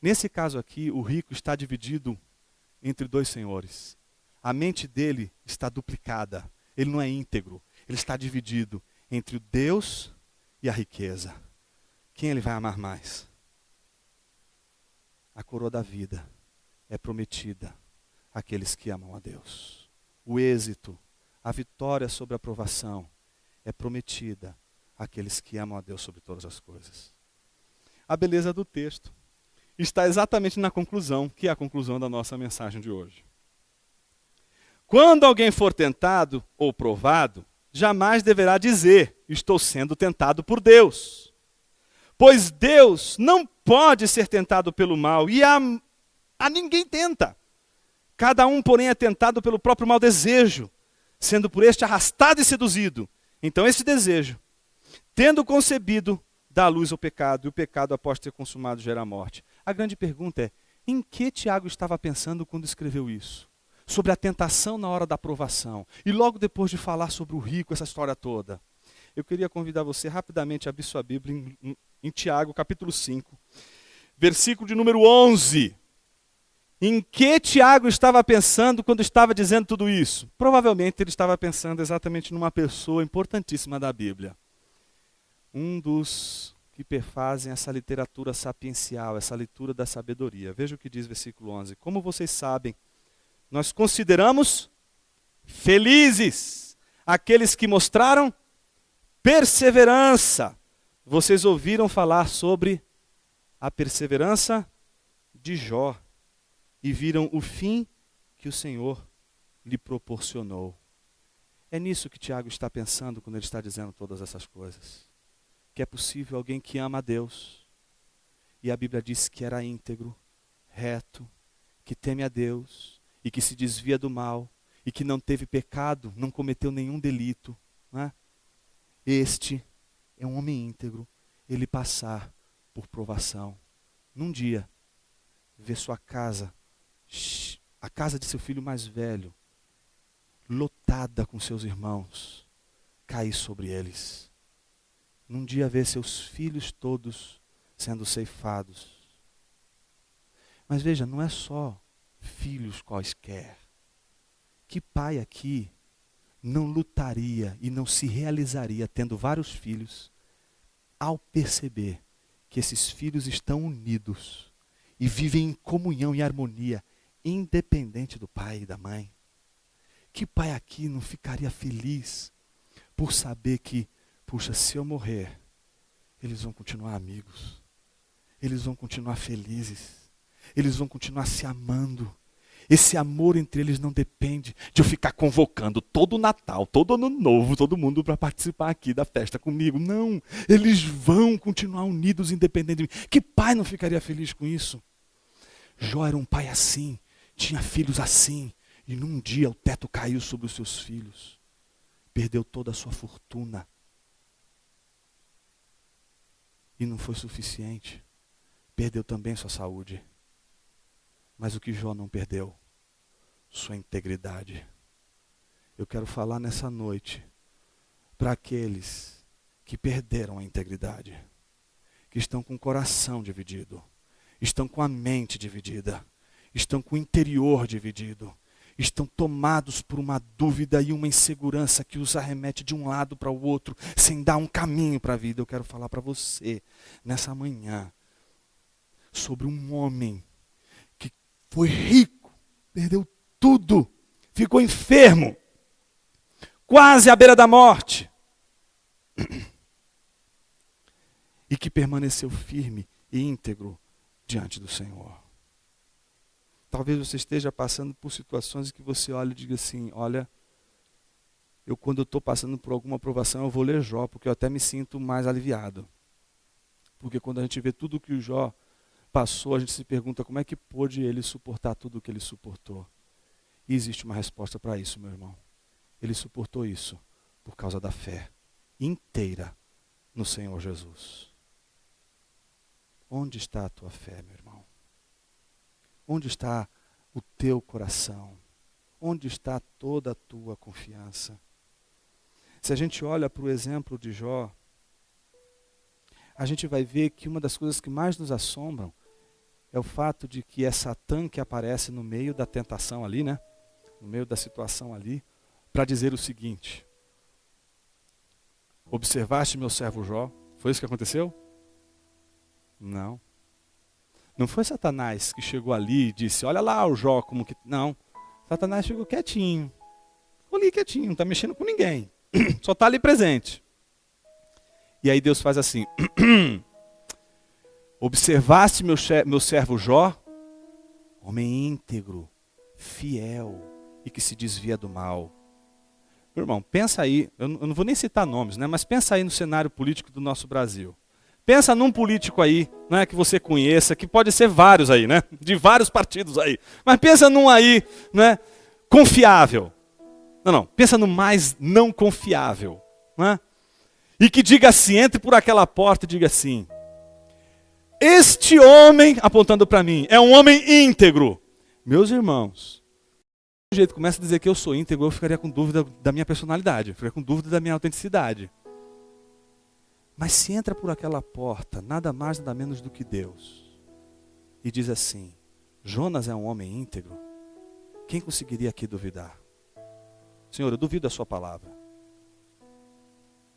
Nesse caso aqui, o rico está dividido entre dois senhores. A mente dele está duplicada. Ele não é íntegro. Ele está dividido entre o Deus e a riqueza. Quem ele vai amar mais? A coroa da vida é prometida àqueles que amam a Deus. O êxito, a vitória sobre a provação é prometida àqueles que amam a Deus sobre todas as coisas. A beleza do texto está exatamente na conclusão, que é a conclusão da nossa mensagem de hoje. Quando alguém for tentado ou provado, jamais deverá dizer: estou sendo tentado por Deus. Pois Deus não pode ser tentado pelo mal, e a ninguém tenta. Cada um, porém, é tentado pelo próprio mau desejo, sendo por este arrastado e seduzido. Então esse desejo, tendo concebido, dá luz ao pecado, e o pecado, após ter consumado, gera a morte. A grande pergunta é: em que Tiago estava pensando quando escreveu isso? Sobre a tentação na hora da provação. E logo depois de falar sobre o rico, essa história toda. Eu queria convidar você rapidamente a abrir sua Bíblia em Tiago, capítulo 5, versículo de número 11. Em que Tiago estava pensando quando estava dizendo tudo isso? Provavelmente ele estava pensando exatamente numa pessoa importantíssima da Bíblia. Um dos que perfazem essa literatura sapiencial, essa leitura da sabedoria. Veja o que diz versículo 11. Como vocês sabem, nós consideramos felizes aqueles que mostraram perseverança. Vocês ouviram falar sobre a perseverança de Jó e viram o fim que o Senhor lhe proporcionou. É nisso que Tiago está pensando quando ele está dizendo todas essas coisas. Que é possível alguém que ama a Deus, e a Bíblia diz que era íntegro, reto, que teme a Deus, e que se desvia do mal, e que não teve pecado, não cometeu nenhum delito. Não é? Este é um homem íntegro, ele passar por provação. Num dia, ver sua casa, a casa de seu filho mais velho, lotada com seus irmãos, cair sobre eles. Num dia ver seus filhos todos sendo ceifados. Mas veja, não é só filhos quaisquer. Que pai aqui não lutaria e não se realizaria tendo vários filhos ao perceber que esses filhos estão unidos e vivem em comunhão e harmonia, independente do pai e da mãe? Que pai aqui não ficaria feliz por saber que, puxa, se eu morrer, eles vão continuar amigos, eles vão continuar felizes, eles vão continuar se amando. Esse amor entre eles não depende de eu ficar convocando todo Natal, todo Ano Novo, todo mundo para participar aqui da festa comigo. Não, eles vão continuar unidos independente de mim. Que pai não ficaria feliz com isso? Jó era um pai assim, tinha filhos assim, e num dia o teto caiu sobre os seus filhos. Perdeu toda a sua fortuna. E não foi suficiente. Perdeu também sua saúde. Mas o que Jó não perdeu? Sua integridade. Eu quero falar nessa noite para aqueles que perderam a integridade, que estão com o coração dividido, estão com a mente dividida, estão com o interior dividido, estão tomados por uma dúvida e uma insegurança que os arremete de um lado para o outro, sem dar um caminho para a vida. Eu quero falar para você nessa manhã sobre um homem que foi rico, perdeu tudo, ficou enfermo, quase à beira da morte, e que permaneceu firme e íntegro diante do Senhor. Talvez você esteja passando por situações que você olha e diga assim: olha, quando eu estou passando por alguma provação, eu vou ler Jó, porque eu até me sinto mais aliviado. Porque quando a gente vê tudo que o Jó passou, a gente se pergunta como é que pôde ele suportar tudo o que ele suportou. E existe uma resposta para isso, meu irmão. Ele suportou isso por causa da fé inteira no Senhor Jesus. Onde está a tua fé, meu irmão? Onde está o teu coração? onde está toda a tua confiança? Se a gente olha para o exemplo de Jó, a gente vai ver que uma das coisas que mais nos assombram é o fato de que é Satã que aparece no meio da tentação ali, né? No meio da situação ali, para dizer o seguinte: observaste meu servo Jó? Foi isso que aconteceu? Não. Não foi Satanás que chegou ali e disse, olha lá o Jó como que... Não. Satanás chegou quietinho. Ficou ali quietinho, não está mexendo com ninguém. Só está ali presente. E aí Deus faz assim. Observaste meu servo Jó? Homem íntegro, fiel e que se desvia do mal. Meu irmão, pensa aí, eu não vou nem citar nomes, né? Mas pensa aí no cenário político do nosso Brasil. Pensa num político aí, né, que você conheça, que pode ser vários aí, né? De vários partidos aí. Mas pensa num aí, né, confiável. Não, pensa no mais não confiável, né? E que diga assim, entre por aquela porta e diga assim: este homem, apontando para mim, é um homem íntegro. Meus irmãos, do jeito que começa a dizer que eu sou íntegro, eu ficaria com dúvida da minha personalidade, eu ficaria com dúvida da minha autenticidade. Mas se entra por aquela porta, nada mais, nada menos do que Deus, e diz assim: Jonas é um homem íntegro, quem conseguiria aqui duvidar? Senhor, eu duvido da sua palavra.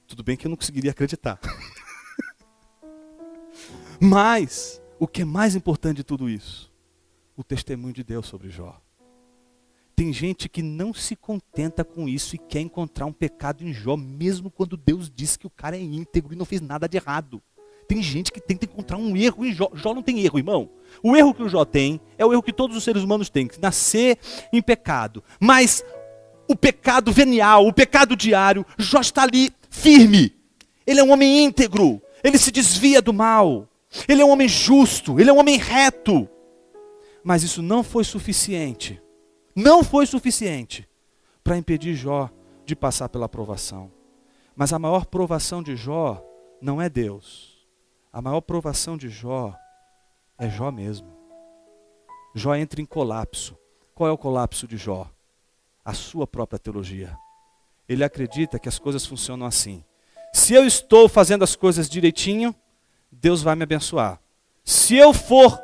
Tudo bem que eu não conseguiria acreditar. Mas, o que é mais importante de tudo isso? O testemunho de Deus sobre Jó. Tem gente que não se contenta com isso e quer encontrar um pecado em Jó, mesmo quando Deus disse que o cara é íntegro e não fez nada de errado. Tem gente que tenta encontrar um erro em Jó. Jó não tem erro, irmão. O erro que o Jó tem é o erro que todos os seres humanos têm, que nascer em pecado. Mas o pecado venial, o pecado diário, Jó está ali firme. Ele é um homem íntegro, ele se desvia do mal. Ele é um homem justo, ele é um homem reto. Mas isso não foi suficiente. Não foi suficiente para impedir Jó de passar pela provação. Mas a maior provação de Jó não é Deus. A maior provação de Jó é Jó mesmo. Jó entra em colapso. Qual é o colapso de Jó? A sua própria teologia. Ele acredita que as coisas funcionam assim. Se eu estou fazendo as coisas direitinho, Deus vai me abençoar. Se eu for,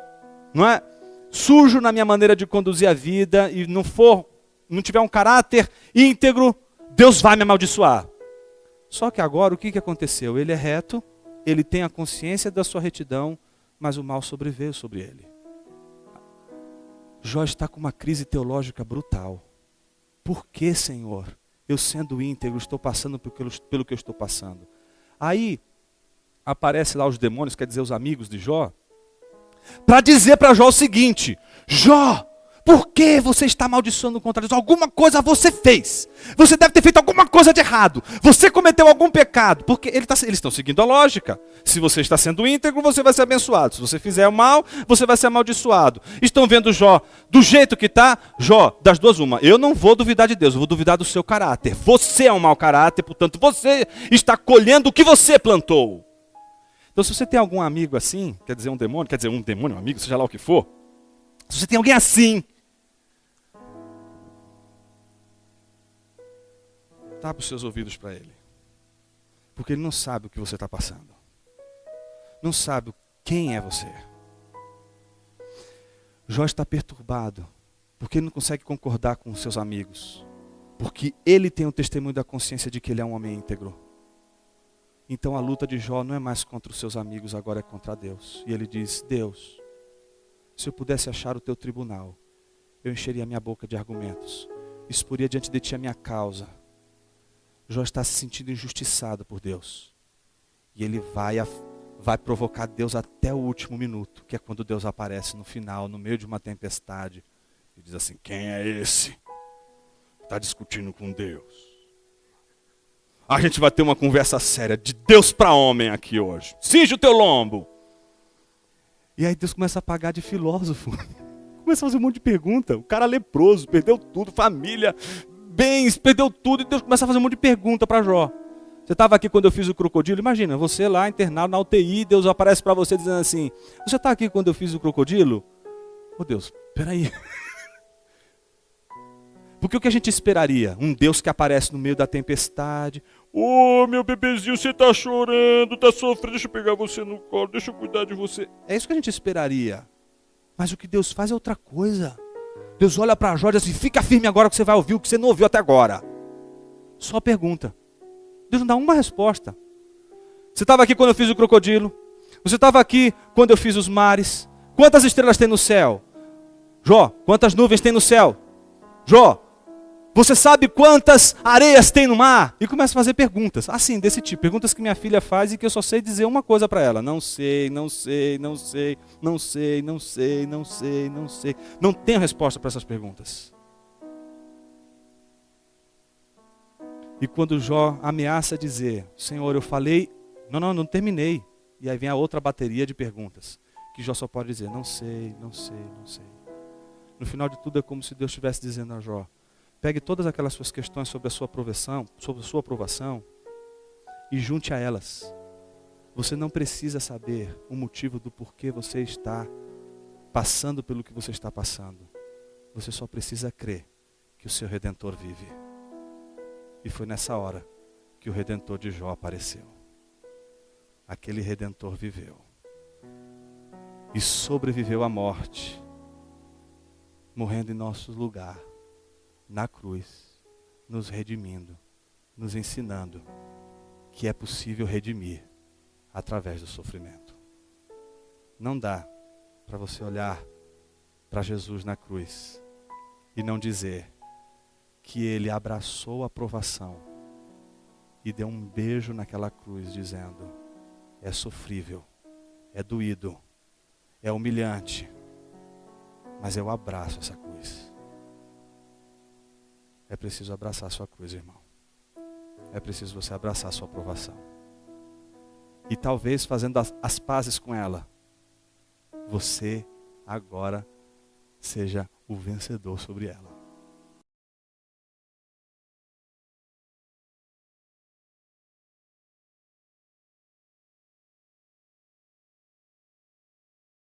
não é, sujo na minha maneira de conduzir a vida e não tiver um caráter íntegro, Deus vai me amaldiçoar. Só que agora o que aconteceu? Ele é reto, ele tem a consciência da sua retidão, mas o mal sobreveio sobre ele. Jó está com uma crise teológica brutal. Por que, Senhor, eu sendo íntegro estou passando pelo que eu estou passando? Aí aparece lá os demônios, quer dizer os amigos de Jó, para dizer para Jó o seguinte: Jó, por que você está amaldiçoando contra Deus? Alguma coisa você fez. Você deve ter feito alguma coisa de errado. Você cometeu algum pecado. Porque eles estão seguindo a lógica. Se você está sendo íntegro, você vai ser abençoado. Se você fizer o mal, você vai ser amaldiçoado. Estão vendo Jó do jeito que está? Jó, das duas uma. Eu não vou duvidar de Deus, eu vou duvidar do seu caráter. Você é um mau caráter, portanto você está colhendo o que você plantou. Então se você tem algum amigo assim, quer dizer um demônio, um amigo, seja lá o que for. Se você tem alguém assim, tapa os seus ouvidos para ele. Porque ele não sabe o que você está passando. Não sabe quem é você. Jó está perturbado, porque ele não consegue concordar com os seus amigos. Porque ele tem o testemunho da consciência de que ele é um homem íntegro. Então a luta de Jó não é mais contra os seus amigos, agora é contra Deus. E ele diz: Deus, se eu pudesse achar o teu tribunal, eu encheria minha boca de argumentos, exporia diante de ti a minha causa. Jó está se sentindo injustiçado por Deus. E ele vai provocar Deus até o último minuto, que é quando Deus aparece no final, no meio de uma tempestade, e diz assim: quem é esse? Está discutindo com Deus. A gente vai ter uma conversa séria de Deus para homem aqui hoje. Cinge o teu lombo. E aí Deus começa a pagar de filósofo. Começa a fazer um monte de pergunta. O cara leproso, perdeu tudo, família, bens, perdeu tudo. E Deus começa a fazer um monte de pergunta para Jó. Você estava aqui quando eu fiz o crocodilo? Imagina, você lá internado na UTI, Deus aparece para você dizendo assim: você está aqui quando eu fiz o crocodilo? Oh Deus, peraí. Porque o que a gente esperaria? Um Deus que aparece no meio da tempestade. Ô, meu bebezinho, você tá chorando, tá sofrendo, deixa eu pegar você no colo, deixa eu cuidar de você. É isso que a gente esperaria. Mas o que Deus faz é outra coisa. Deus olha para Jó e diz assim, fica firme agora que você vai ouvir o que você não ouviu até agora. Só pergunta. Deus não dá uma resposta. Você estava aqui quando eu fiz o crocodilo? Você estava aqui quando eu fiz os mares? Quantas estrelas tem no céu? Jó, quantas nuvens tem no céu? Jó, você sabe quantas areias tem no mar? E começa a fazer perguntas, assim, desse tipo. Perguntas que minha filha faz e que eu só sei dizer uma coisa para ela. Não sei, não sei, não sei, não sei, não sei, não sei, não sei. Não tenho resposta para essas perguntas. E quando Jó ameaça dizer, Senhor, eu falei, não terminei. E aí vem a outra bateria de perguntas. Que Jó só pode dizer, não sei, não sei, não sei. No final de tudo é como se Deus estivesse dizendo a Jó, pegue todas aquelas suas questões sobre a sua aprovação e junte a elas. Você não precisa saber o motivo do porquê você está passando pelo que você está passando. Você só precisa crer que o seu Redentor vive. E foi nessa hora que o Redentor de Jó apareceu. Aquele Redentor viveu. E sobreviveu à morte, morrendo em nosso lugar, na cruz, nos redimindo, nos ensinando que é possível redimir através do sofrimento. Não dá para você olhar para Jesus na cruz e não dizer que ele abraçou a provação e deu um beijo naquela cruz dizendo, é sofrível, é doído, é humilhante, mas eu abraço essa cruz. É preciso abraçar a sua cruz, irmão. É preciso você abraçar a sua provação. E talvez fazendo as pazes com ela, você agora seja o vencedor sobre ela.